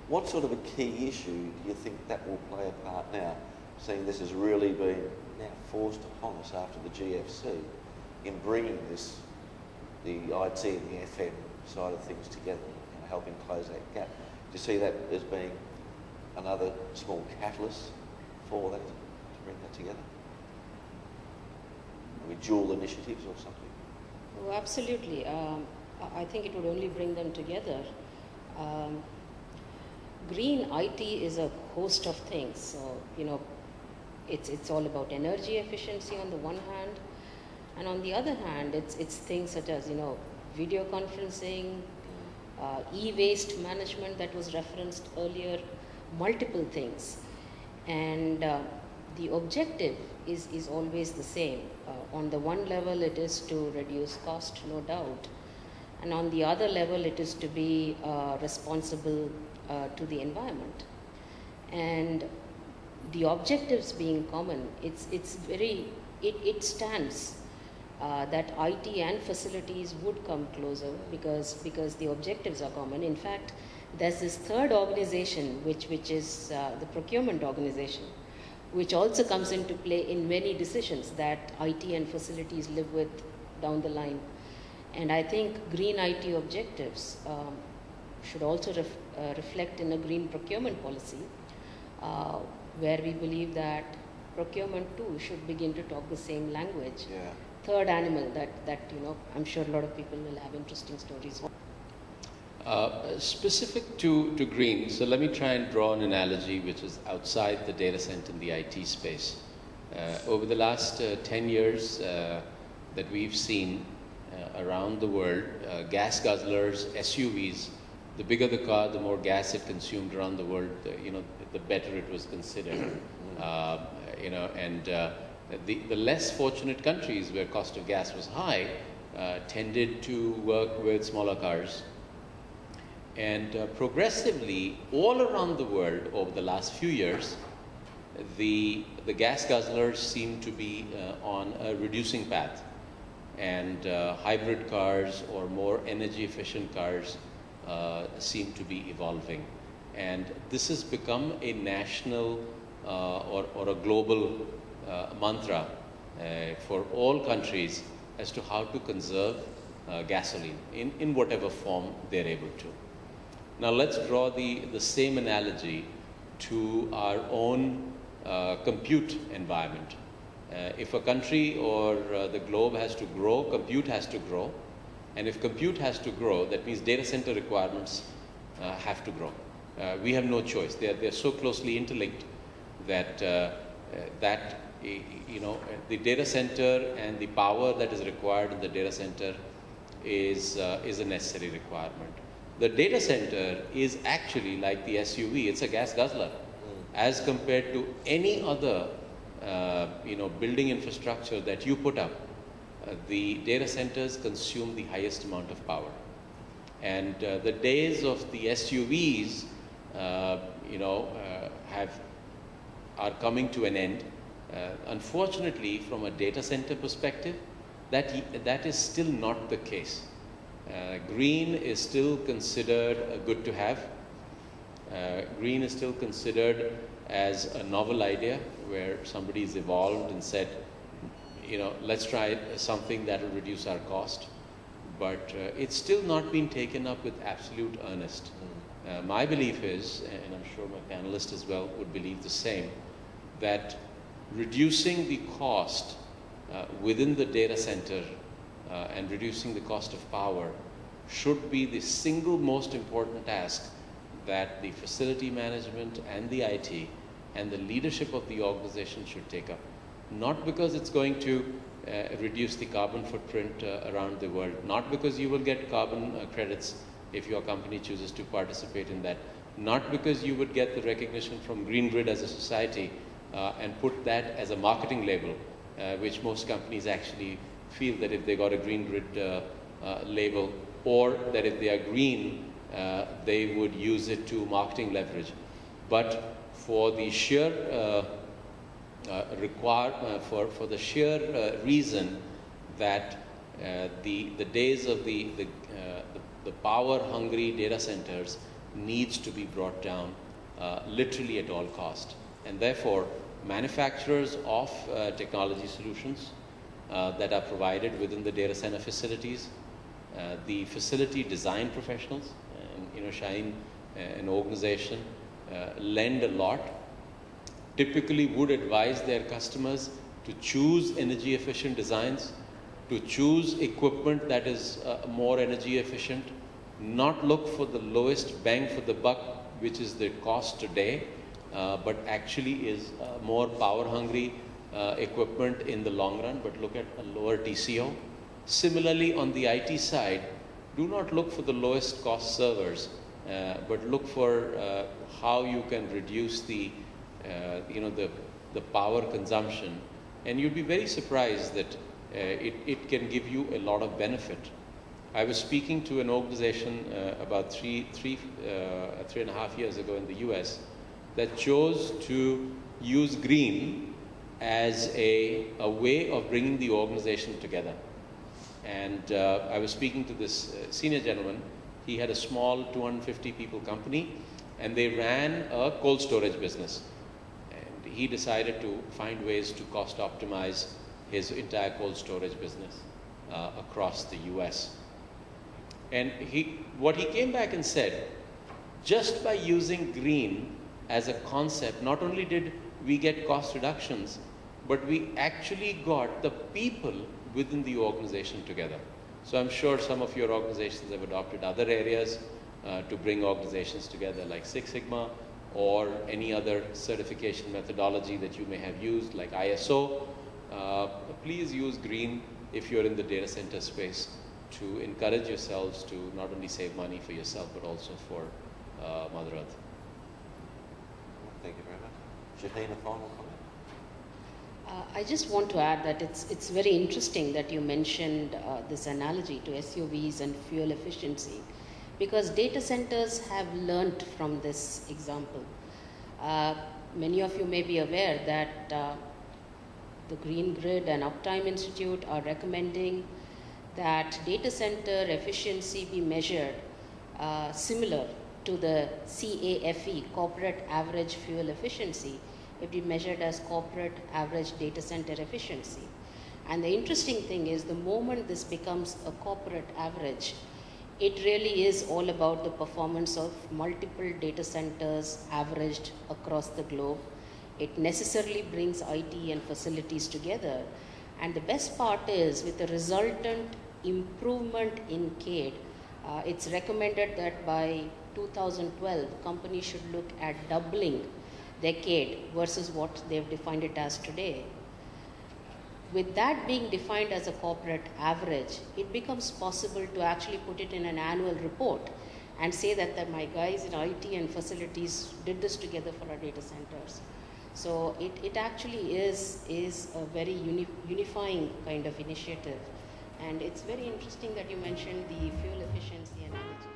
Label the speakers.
Speaker 1: What sort of a key issue do you think that will play a part now, seeing this has really been now forced upon us after the GFC in bringing this, the IT and the FM side of things together and helping close that gap? Do you see that as being another small catalyst for that, to bring that together? Maybe dual initiatives or something?
Speaker 2: Oh, absolutely. I think it would only bring them together. Green IT is a host of things. So, you know, it's all about energy efficiency on the one hand, and on the other hand, it's things such as, you know, video conferencing, e-waste management that was referenced earlier, multiple things. And the objective is always the same. On the one level, it is to reduce cost, no doubt. And on the other level, it is to be responsible to the environment. And the objectives being common, it stands that IT and facilities would come closer because the objectives are common. In fact, there's this third organization, which is the procurement organization, which also comes into play in many decisions that IT and facilities live with down the line. And I think green IT objectives should also reflect in a green procurement policy, where we believe that procurement too should begin to talk the same language.
Speaker 1: Yeah.
Speaker 2: Third animal that you know, I'm sure a lot of people will have interesting stories.
Speaker 3: Specific to green, so let me try and draw an analogy which is outside the data center in the IT space. Over the last 10 years that we've seen around the world, gas guzzlers, SUVs, the bigger the car, the more gas it consumed around the world, the better it was considered. The less fortunate countries where cost of gas was high tended to work with smaller cars. And progressively, all around the world over the last few years, the gas guzzlers seem to be on a reducing path. And hybrid cars or more energy efficient cars seem to be evolving. And this has become a national or a global mantra for all countries as to how to conserve gasoline in whatever form they're able to. Now let's draw the same analogy to our own compute environment. If a country or the globe has to grow, compute has to grow. And if compute has to grow, that means data center requirements have to grow. We have no choice. They're so closely interlinked that the data center and the power that is required in the data center is a necessary requirement. The data center is actually like the SUV. It's a gas guzzler as compared to any other building infrastructure that you put up. The data centers consume the highest amount of power. And the days of the SUVs are coming to an end. Unfortunately, from a data center perspective, that is still not the case. Green is still considered good to have. Green is still considered as a novel idea where somebody's evolved and said, let's try something that will reduce our cost. But it's still not been taken up with absolute earnest. My belief is, and I'm sure my panelists as well would believe the same, that reducing the cost within the data center and reducing the cost of power should be the single most important task that the facility management and the IT and the leadership of the organization should take up. Not because it's going to reduce the carbon footprint around the world, not because you will get carbon credits if your company chooses to participate in that, not because you would get the recognition from Green Grid as a society and put that as a marketing label, which most companies actually feel that if they got a Green Grid label, or that if they are green, they would use it to marketing leverage. But for the sheer for the sheer reason that the days of the power-hungry data centers needs to be brought down literally at all cost. And therefore, manufacturers of technology solutions that are provided within the data center facilities, the facility design professionals, and Shaheen, an organization, lend a lot, typically would advise their customers to choose energy efficient designs, to choose equipment that is more energy efficient, not look for the lowest bang for the buck, which is the cost today, but actually is more power hungry equipment in the long run, but look at a lower TCO. Similarly, on the IT side, do not look for the lowest cost servers, but look for how you can reduce the power consumption, and you'd be very surprised that it can give you a lot of benefit. I was speaking to an organization about three and a half years ago in the US that chose to use green as a way of bringing the organization together. And I was speaking to this senior gentleman. He had a small 250 people company, and they ran a cold storage business. And he decided to find ways to cost optimize his entire cold storage business across the US. And what he came back and said, just by using green as a concept, not only did we get cost reductions, but we actually got the people within the organization together. So I'm sure some of your organizations have adopted other areas to bring organizations together, like Six Sigma or any other certification methodology that you may have used, like ISO. Please use green if you're in the data center space to encourage yourselves to not only save money for yourself, but also for Mother Earth.
Speaker 1: Thank you very much. Shaheen, a final comment?
Speaker 2: I just want to add that it's very interesting that you mentioned this analogy to SUVs and fuel efficiency, because data centers have learnt from this example. Many of you may be aware that the Green Grid and Uptime Institute are recommending that data center efficiency be measured similar to the CAFE, Corporate Average Fuel Efficiency. It be measured as corporate average data center efficiency. And the interesting thing is, the moment this becomes a corporate average, it really is all about the performance of multiple data centers averaged across the globe. It necessarily brings IT and facilities together. And the best part is, with the resultant improvement in CADE, it's recommended that by 2012, companies should look at doubling their CADE versus what they've defined it as today. With that being defined as a corporate average, it becomes possible to actually put it in an annual report and say that my guys in IT and facilities did this together for our data centers. So it actually is a very unifying kind of initiative. And it's very interesting that you mentioned the fuel efficiency analogy.